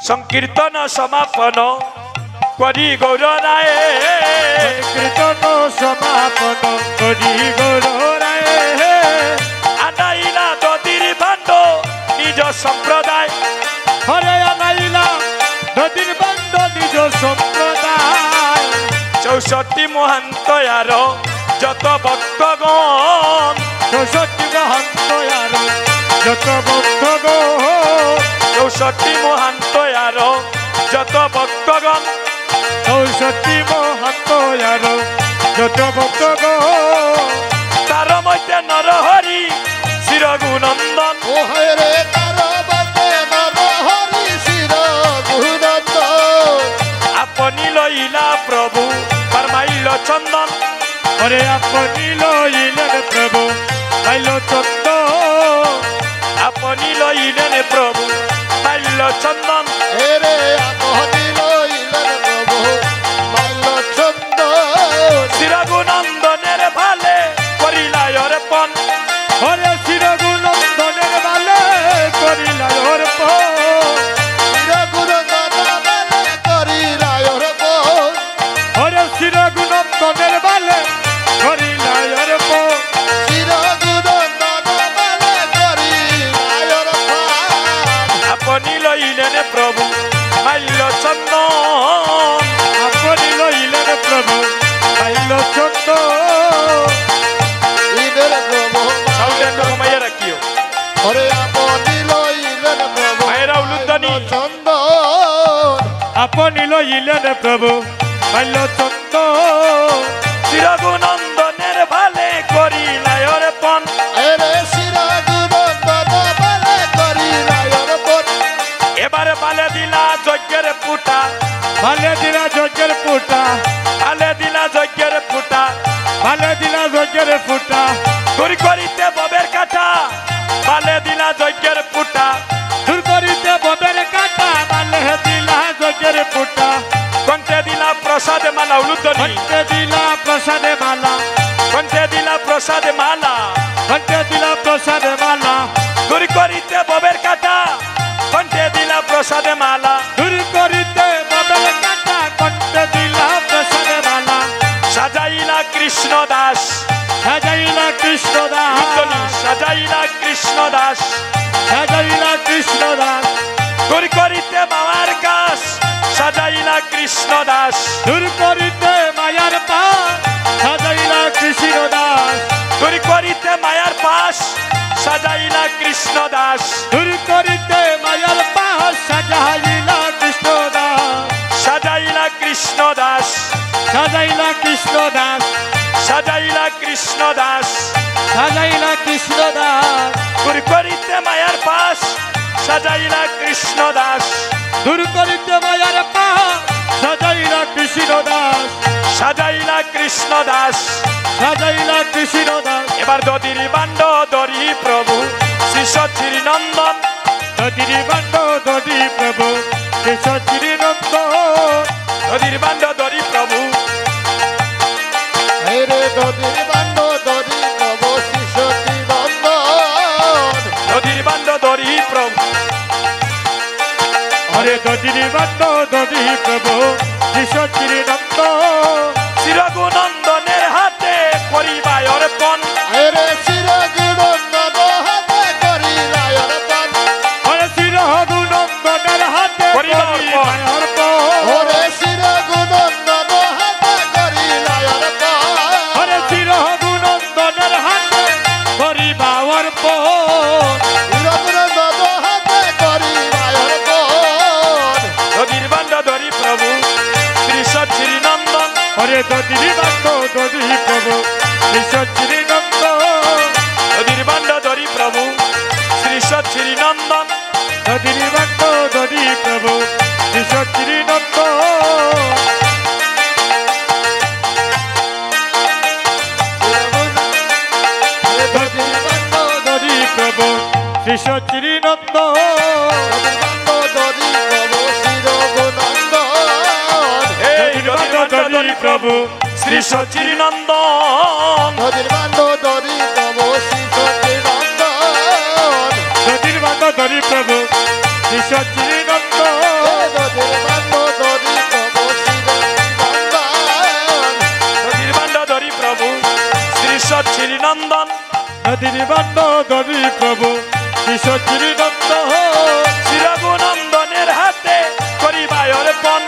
संकीर्तन समापन करी गौर राय कीर्तन समापन करी गौर राय आनाइला ददिर बांड निज संप्रदाय हरे आनाइला ददिर बांड निज संप्रदाय 64 महंत यार जत भक्तगण 64 महंत यार जत भक्तगण 64 महंत यार जत भक्तगण 64 महंत यार जत भक्तगण तार मध्य नरहरि शिर गुनंदन ओ हरे तार मध्य नरहरि शिर गुनंदन अपनी लईला प्रभु परमाइल चंदन अरे अपनी लईले प्रभु माइल चंदन अपनी लईले प्रभु माइल चंदन हेरे अपनी लईले प्रभु माइल चंदन शिर गुनंदनेर भाले करिला अर्पण हरे शिर गुनंदनेर भाले करिला अर्पण शिर गुनंदन करिला अर्पण हरे शिर गुनंदनेर भाले करिला अर्पण शिर गुनंदन करिला अर्पण अपनी लईले प्रभु माइल चंदन अपनी लईले प्रभु माइल चंदन इधर प्रभु साउंड कमाइया रखियो अरे अपनी लईले प्रभु मायरा उलुदनी चंदन अपनी लईले प्रभु माइल चंदन शिर गुनंदनेर भाले करिला अर्पण अरे शिर गुनंदन बाले करिला अर्पण एबारे बाले दिला यज्ञर पुटा भाले दिला जगेर फुटा बाले दिला यज्ञर पुटा भाले दिला जगेर फुटा दूर करिते बबेर काटा बाले दिला यज्ञर पुटा दूर करिते बबेर काटा भाले दिला जगेर फुटा कंठे दिला प्रसाद माला उलुदनी घंटे दिला प्रसाद माला कंठे दिला प्रसाद माला घंटे दिला प्रसाद माला दूर करिते बबेर काटा कंठे दिला प्रसाद माला दूर करिते बबेर काटा घंटे दिला प्रसाद माला साजाइला कृष्ण दास সাজাইলা কৃষ্ণ উলুদনি দাস साजाइला कृष्ण दास সাজাইলা কৃষ্ণ দাস दूर करिते मामार कास साजाइला कृष्ण दास দূর করিতে মায়ার পাশ সাজাইলা কৃষ্ণ দাস दूर करिते मायार पास साजाइला कृष्ण दास দূর করিতে মায়ার পাশ সাজাইলা কৃষ্ণ দাস साजाइला कृष्ण दास সাজাইলা কৃষ্ণ দাস साजाइला कृष्ण दास সাজাইলা কৃষ্ণ দাস दूर करिते मायार पास साजाइला कृष्ण दास দূর করিতে মায়ার পাশ সাজাইলা কৃষ্ণ দাস साजाइला कृष्ण दास সাজাইলা কৃষ্ণ দাস এবার দদির বান্ড দরি প্রভু শ্রী সচির নন্দন দদির বান্ড দদি প্রভু কেশরী নন্দ দদির বান্ড দরি প্রভু হেরে দদির বান্ড দরি প্রভু শিশতি নন্দন দদির বান্ড দরি প্রভু হরে দদির বান্ড দদি প্রভু কেশরী নন্দ শির গুনন্দনের হাতে করিবা অর্পণ হেরে শির গুনন্দন হাতে করিলা অর্পণ হরে শির গুনন্দনের হাতে করিবা অর্পণ। ওরে শির গুনন্দন হাতে করিলা অর্পণ হরে শির গুনন্দনের হাতে করিবা অর্পণ শির গুনন্দন হাতে করিলা অর্পণ দদির বান্ড দরি প্রভু শ্রী সচির নন্দন হরে দদির বান্ড দদি প্রভু কেশরী নন্দ দদির বান্ড দরি প্রভু শ্রী সচির নন্দন দদির বান্ড দদি প্রভু কেশরী নন্দ দদির বান্ড দদি প্রভু কেশরী নন্দ দদি প্রভু শির গুনন্দন এই দদির বান্ড দরি প্রভু শ্রী সচির নন্দন দদির বান্ড দরি প্রভু শিশতি নন্দন দদির বান্ড দদি প্রভু কেশরী নন্দ নন্দন নদীর বান্ড ধরি প্রভু শ্রী সচির নন্দন শ্রী রঘুনন্দনের হাতে করিবায় অর্পণ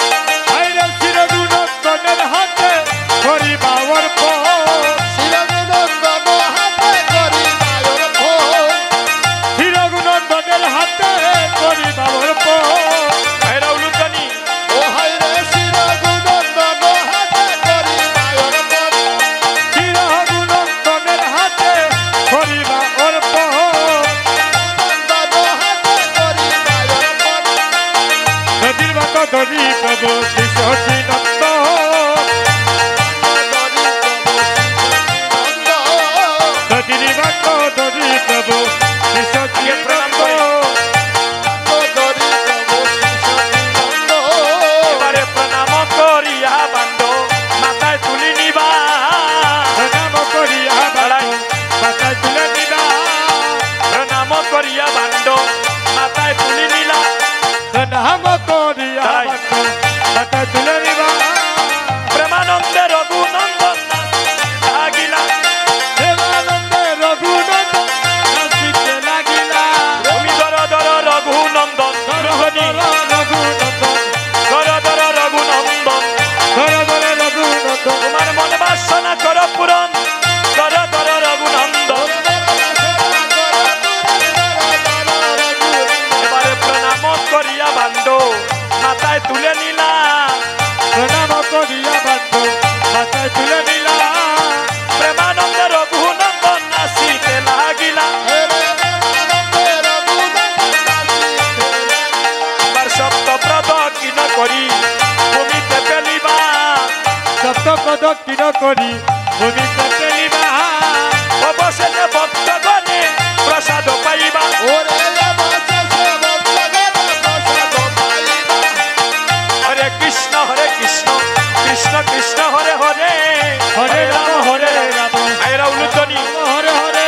আইরে শ্রী রঘুনন্দনের হাতে করিবা অর্পণ শিরগুনন্দন হাতে করি মায়ের ফোন শ্রী রঘুনন্দনের হাতে করিবা অর্পণ ভাইরা উলুকানি ও হায় রে শিরগুনন্দন হাতে করি মায়ের ফোন শ্রী রঘুনন্দনের হাতে করিবা অর্পণ নন্দন হাতে করি মায়ের ফোন নদীর বান্ড ধরি প্রভু শ্রী সচির নন্দন নদীর বান্ড ধরি প্রভু শ্রী সচির নন্দন এবারে প্রণাম করিয়া বান্ড মাথায় তুলি নিবা প্রণাম করিয়া বান্ড মাথায় তুলে নিবা প্রণাম করিয়া বান্ড মাথায় তুলি নিলা প্রণাম করিয়া বান্ড মাথায় তুলে নিবা প্রেমানন্দে রঘুনন্দন লাগিলা দেবানন্দে রঘুনন্দন নাচিতে লাগিলা তুমি ধর ধর রঘুনন্দন রঘুনি রঘুনন্দন ধর ধর রঘুনন্দন ধরে ধরে রঘুনন্দন তোমার মনে বাসনা কর পূরণ ধর ধর রঘুনন্দন এবারে প্রণাম করিয়া বান্ড মাথায় তুলে নিলা প্রণাম করিয়া বান্ড মাথায় তুলে নিলা প্রেমানন্দে রঘুনন্দন নাচিতে লাগিলা এবার সপ্ত প্রদক্ষিণ করি ভূমিতে ফেলিবা সপ্ত প্রদক্ষিণ করি ভূমিতে ফেলিবা অবশেষে ভক্তগণে প্রসাদ পাইবা হরে কৃষ্ণ কৃষ্ণ কৃষ্ণ হরে হরে হরে রাম হরে রাম ভাইরা উলুধ্বনি হরে হরে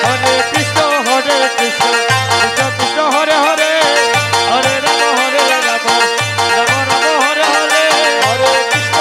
হরে কৃষ্ণ কৃষ্ণ কৃষ্ণ হরে হরে হরে রাম রাম রাম হরে হরে হরে কৃষ্ণ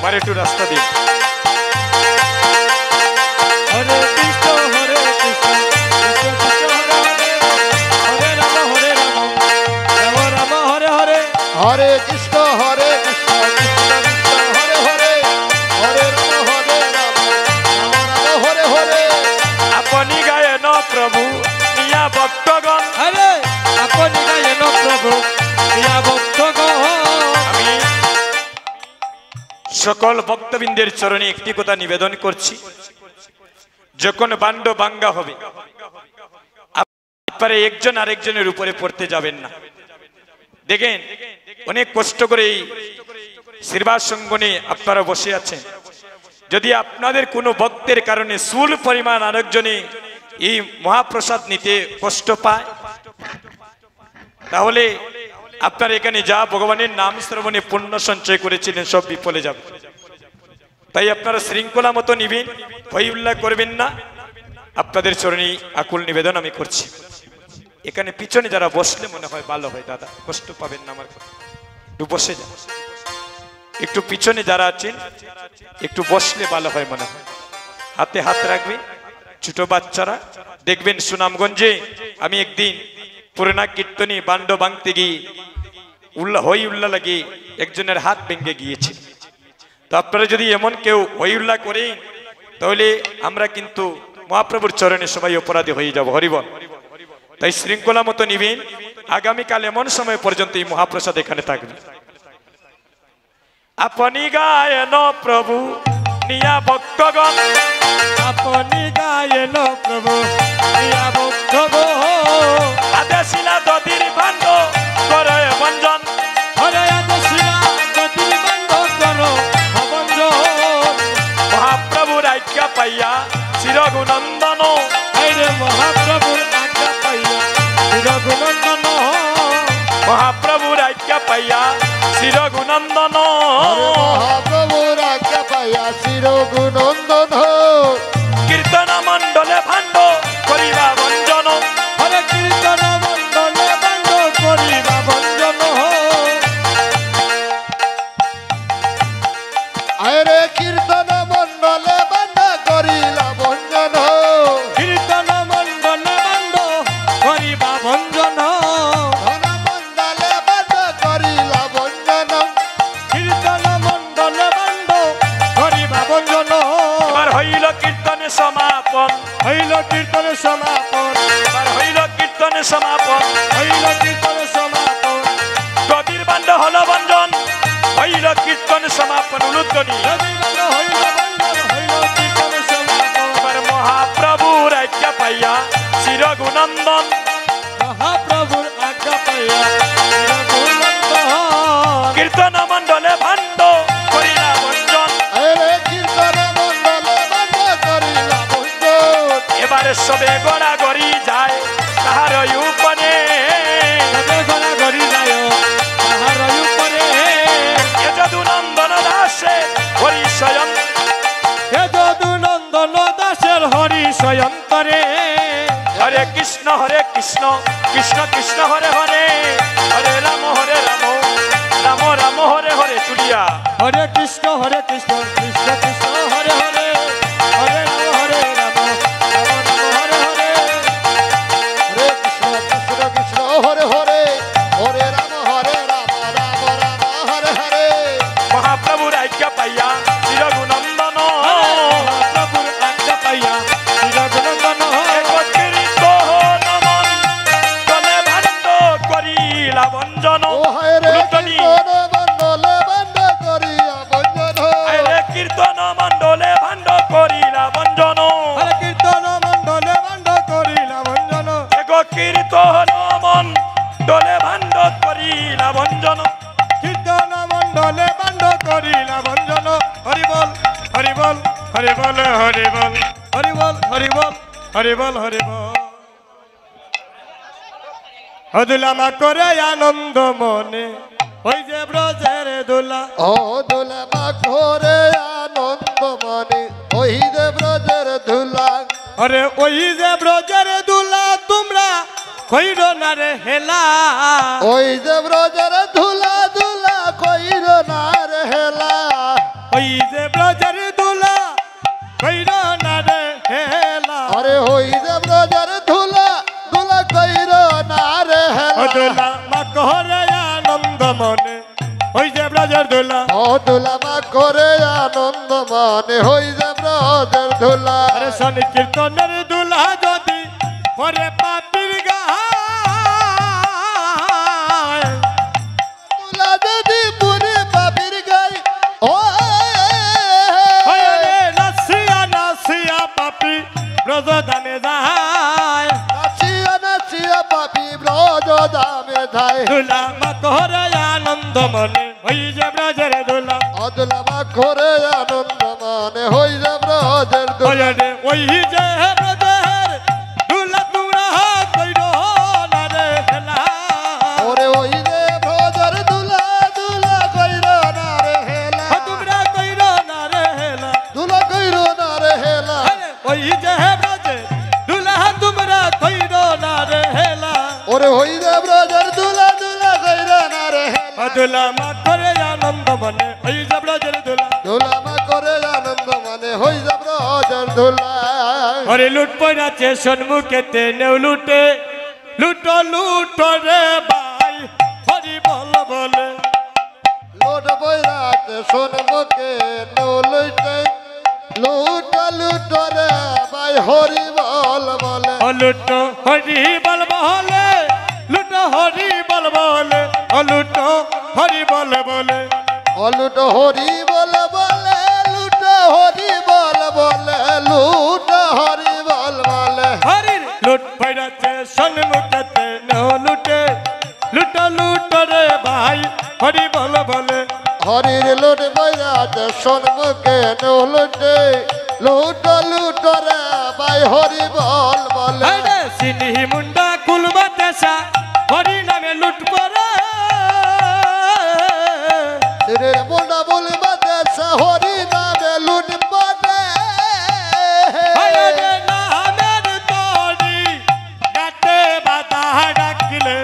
আমার একটু রাস্তা দিন। হরে কৃষ্ণ কৃষ্ণ কৃষ্ণ হরে হরে, হরে রাম রাম রাম হরে হরে। হরে কৃষ্ণ কৃষ্ণ কৃষ্ণ হরে হরে, হরে রাম রাম রাম হরে হরে। আপনি গায়েন প্রভু নিয়া ভক্তগণ। হরে আপনি গায়েন প্রভু ইয়া ভক্তগণ। আমি সকল ভক্তবৃন্দের চরণে একটি কথা নিবেদন করছি, যখন বান্ড বাঙ্গা হবে আপনারা একজন আরেকজনের উপরে পড়তে যাবেন না। দেখেন অনেক কষ্ট করে এই শ্রীবাস সঙ্গনে আপনারা বসে আছেন, যদি আপনাদের কোনো ভক্তের কারণে সুল পরিমাণ আরেকজনে এই মহাপ্রসাদ নিতে কষ্ট পায়, তাহলে আপনার এখানে যা ভগবানের নাম শ্রবণে পুণ্য সঞ্চয় করেছিলেন সব বিফলে যাবে। তাই আপনারা শৃঙ্খলা মতো নিবেন, হই উল্লাহ করবেন না। আপনাদের চরণে আকুল নিবেদন আমি করছি। এখানে পিছনে যারা বসলে মনে হয় ভালো হয়, দাদা কষ্ট পাবেন না আমার কথা, একটু বসে যান। একটু পিছনে যারা আছেন একটু বসলে ভালো হয় মনে হয়। হাতে হাত রাখবেন ছোট বাচ্চারা। দেখবেন সুনামগঞ্জে আমি একদিন পুরোনা কীর্তনী বান্ড ভাঙতে গিয়ে হই উল্লাহ লাগে একজনের হাত ভেঙে গিয়েছে। তো আপনারা যদি এমন কেউ হই উল্লাহ করেন তাহলে আমরা কিন্তু মহাপ্রভুর চরণে সবাই অপরাধী হয়ে যাব। হরিবল। তাই শৃঙ্খলা মতো নিবেন। আগামীকাল এমন সময় পর্যন্ত এই মহাপ্রসাদ এখানে থাকবে। আপনি গায়েন প্রভু নিয়া ভক্তগণ। আপনি গায়েন প্রভু ইয়া ভক্তগণ। আদেশিলা দদির বান্ড করে বঞ্জন। হরে আদেশিলা দদির বান্ড করো ভঞ্জন। মহাপ্রভুর আজ্ঞা পাইয়া চিরগুনন্দন। হরে মহাপ্রভুর আজ্ঞা পাইয়া চিরগুনন্দন। মহাপ্রভুর আজ্ঞা পাইয়া চিরগুনন্দন। মহাপ্রভুর আজ্ঞা পাইয়া চিরগুনন্দন। কীর্তন মণ্ডলে ভাণ্ড করিবা ভঞ্জন। হরে কীর্তন মণ্ডলে বান্ড করিবা ভঞ্জন। আরে কীর্তন মণ্ডলে বান্ডা করিলা ভঞ্জন। কীর্তন মণ্ডলে বান্ড করিবা ভঞ্জন। ধন মণ্ডলে বান্ডা করিলা ভঞ্জন। কীর্তন মণ্ডলে বান্ড করিবা ভঞ্জন। এবার হইল কীর্তনে সমাপন। হইল কীর্তন সমাপন। এবার হইল কীর্তনে সমাপন। হইল কীর্তন সমাপন। কবির বান্ড হল ভঞ্জন। হইল কীর্তন সমাপন উলুধ্বনি। রবিবার হইল ভঞ্জন। হইল কীর্তন সমাপন। এবার মহাপ্রভুর আজ্ঞা পাইয়া চিরগুনন্দন। মহাপ্রভুর আজ্ঞা পাইয়া চিরগুণন্দন। কীর্তন মণ্ডলে ভাণ্ড করিলা ভঞ্জন। আরে কীর্তন মণ্ডলে বান্ডা করিলা ভঞ্জন। এবারে সবে গড়া গড়ি যায় তাহার উপরে। সবে গড়া গড়ি যায় তাহার উপরে। এ যদু নন্দন দাসে হরি স্বয়ং। হে যদু নন্দন দাসের হরি স্বয়ন্তরে। হরে কৃষ্ণ কৃষ্ণ কৃষ্ণ হরে হরে, হরে রাম রাম রাম হরে হরে। তুলিয়া হরে কৃষ্ণ কৃষ্ণ কৃষ্ণ হরে হরে, হরে রাম রাম রাম হরে হরে। হরে কৃষ্ণ কৃষ্ণ হরে হরে, হরে রাম রাম রাম হরে হরে। মহাপ্রভুর আজ্ঞা পাইয়া চিরগুনন্দন। মহাপ্রভুর আজ্ঞা পাইয়া চিরগুণন্দন। একত্রিত নমন তলে ভাণ্ড করিলা ভঞ্জন। ও হায় রে উলুধ্বনি। কীর্তন মণ্ডলে বান্ডা করিয়া ভঞ্জন। আরে কীর্তন মণ্ডলে ভাণ্ড করিলা ভঞ্জন। হরে কীর্তন মণ্ডলে বান্ড করিলা ভঞ্জন। এগো কীর্তন মণ্ডলে ভাণ্ড করিলা ভঞ্জন। কীর্তন মণ্ডলে বান্ড করিলা ভঞ্জন। হরি বল হরি বল হরি বল হরি বল হরি বল হরি বল হরি বল হরি বল। হদুলামা করে আনন্দ মনে ওই যে ব্রজের দোলা। ও দোলা মাখরে আনন্দ মনে, ওই যে ব্রজের ধুলা। আরে ওই যে ব্রজের দোলা তোমরা কইর না রে হেলা। ওই যে ব্রজের ধুলা ধুলা কইর না রে হেলা। ওই করে আনন্দ মনে ওই যে ব্রজের দোলা ও দুলা মা করে আনন্দ মনে হই যে ব্রজের ধুলা আরে সংকীর্তনের দোলা যদি পরে পাপির গায় দুলা যদি পুরে বাবির গাই ও ওরে নাসিয়া নাসিয়া পাপি ব্রজ দামে যায় নাচিয়া নাচিয়া পাপি ব্রজ দামে ধায় দোলা মা করে আনন্দ মনে ওই যে ব্রজের দোলা ও দুলা মা করে আনন্দ মনে হই যে ব্রজের ধুলা ওরে ওই যে ব্রজের দোলা তোমরা কইরো না রে হেলা ওরে ওই যে ব্রজের দুলা দুলা কইরো না রে হেলা তোমরা কইরো না রে হেলা দুলা কইরো না রে হেলা ওই যে ব্রজে দোলা তোমরা কইরো না রে হেলা ওরে ওই যে ব্রজের দুলা দুলা কইরো না রে হেলা দোলা মা করে আনন্দ মনে ওই যে ব্রজের দোলা দুলা মা করে আনন্দ মানে হই যে ব্রজের ধুলা ওরে লুট পড়াছে সন্মুখেতে নেও লুটে লুটো লুটো রে ভাই হরি বল বলে লোট বইরাতে সোনমুখে নলইতে লুট লুট রে ভাই হরি বল বলে ও লুটো হরি বল বলে লুটো হরি বল বলে ও লুটো হরি বল বলে লুট হরি বল বলে লুট হরি বল বলে লুট হরি বল বলে হরির লুট পড়াছে সন্মুখেতে নেও লুটে লুটো লুটো রে ভাই হরি বল বলে হরির লুট বইরাতে সোনমুখে নলইতে লুট লুট রে ভাই হরি বল বলে আরে সিনি মুন্ডা কুলবাতেসা হরি নামে লুট পড়ে রে মুন্ডা বলবা দেশ হরি নামে লুট পড়ে আরে নামের তরি গাতে বাতা ডাকিলে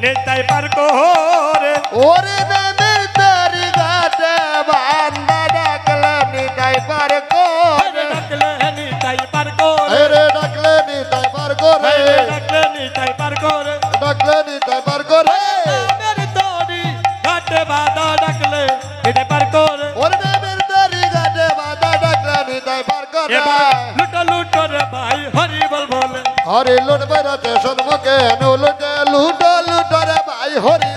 নেতাই পার করে ওরে নামের তারি ঘাটে বান্দা ডাকলে নিতাই পার করে ডাকলে নেতাই পার করে রে ডাকলে নিতাই পার করে ডাকলে নেতাই পার করে ডাকলে নিতাই পার করে নামের তরি গাতে বাতা ডাকলে নেতাই পার করে ওরে নামের তারি ঘাটে বান্দা ডাকলে নিতাই পার করে এবার লুটো লুটো রে ভাই হরি বল বলে হরি লুট বেড়াতে সন্মুখে নলুটে লুট লুট রে ভাই হরি